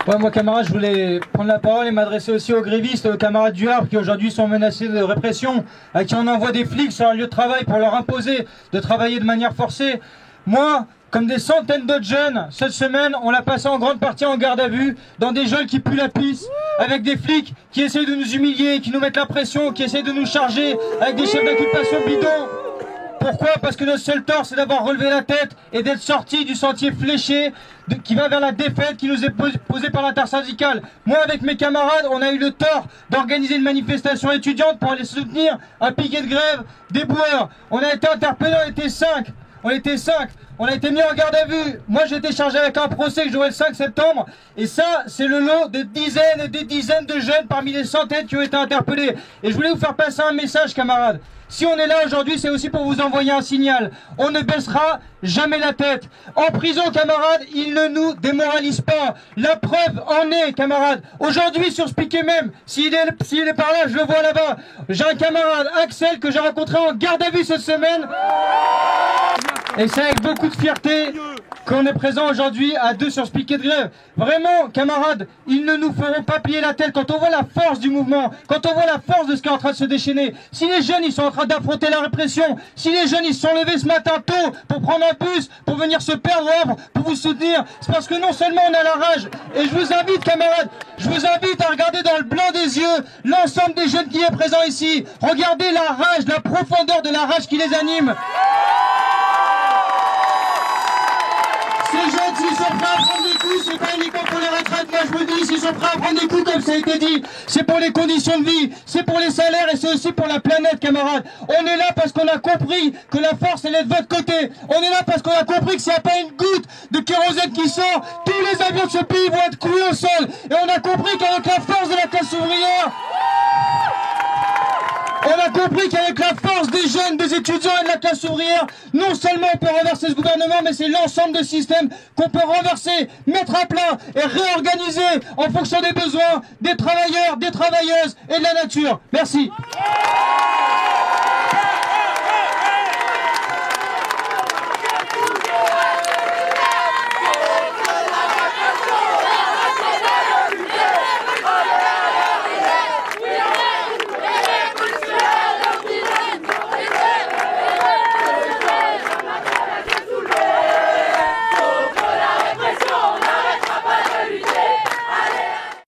Ouais, moi, camarade, je voulais prendre la parole et m'adresser aussi aux grévistes, aux camarades du Havre qui aujourd'hui sont menacés de répression, à qui on envoie des flics sur leur lieu de travail pour leur imposer de travailler de manière forcée. Moi, comme des centaines d'autres jeunes, cette semaine, on l'a passé en grande partie en garde à vue, dans des geôles qui puent la pisse, avec des flics qui essayent de nous humilier, qui nous mettent la pression, qui essayent de nous charger, avec des chefs d'occupation bidons. Pourquoi? Parce que notre seul tort, c'est d'avoir relevé la tête et d'être sorti du sentier fléché qui va vers la défaite qui nous est posée par l'intersyndicale. Moi, avec mes camarades, on a eu le tort d'organiser une manifestation étudiante pour aller soutenir un piquet de grève des boueurs. On a été interpellés, on était 5. On a été mis en garde à vue. Moi, j'ai été chargé avec un procès que j'aurai le 5 septembre. Et ça, c'est le lot de dizaines et des dizaines de jeunes parmi les centaines qui ont été interpellés. Et je voulais vous faire passer un message, camarades. Si on est là aujourd'hui, c'est aussi pour vous envoyer un signal. On ne baissera jamais la tête. En prison, camarades, ils ne nous démoralisent pas. La preuve en est, camarades. Aujourd'hui, sur ce piquet même, s'il est par là, je le vois là-bas. J'ai un camarade, Axel, que j'ai rencontré en garde à vue cette semaine. Et c'est avec beaucoup de fierté qu'on est présent aujourd'hui à 2 sur ce piquet de grève. Vraiment, camarades, ils ne nous feront pas plier la tête quand on voit la force du mouvement, quand on voit la force de ce qui est en train de se déchaîner. Si les jeunes, ils sont en train d'affronter la répression, si les jeunes, ils se sont levés ce matin tôt pour prendre un bus, pour venir se perdre au Havre, pour vous soutenir, c'est parce que non seulement on a la rage, et je vous invite, camarades, je vous invite à regarder dans le blanc des yeux l'ensemble des jeunes qui est présent ici. Regardez la rage, la profondeur de la rage qui les anime. Ces jeunes, s'ils sont prêts à prendre des coups, c'est pas uniquement pour les retraites, moi je vous le dis, s'ils sont prêts à prendre des coups, comme ça a été dit, c'est pour les conditions de vie, c'est pour les salaires et c'est aussi pour la planète, camarades. On est là parce qu'on a compris que la force, elle est de votre côté. On est là parce qu'on a compris que s'il n'y a pas une goutte de kérosène qui sort, tous les avions de ce pays vont être cloués au sol. Et on a compris qu'avec la force de la classe ouvrière, on a compris qu'avec la force des jeunes, des étudiants et de la classe ouvrière, non seulement on peut renverser ce gouvernement, mais c'est l'ensemble de systèmes qu'on peut renverser, mettre à plat et réorganiser en fonction des besoins des travailleurs, des travailleuses et de la nature. Merci.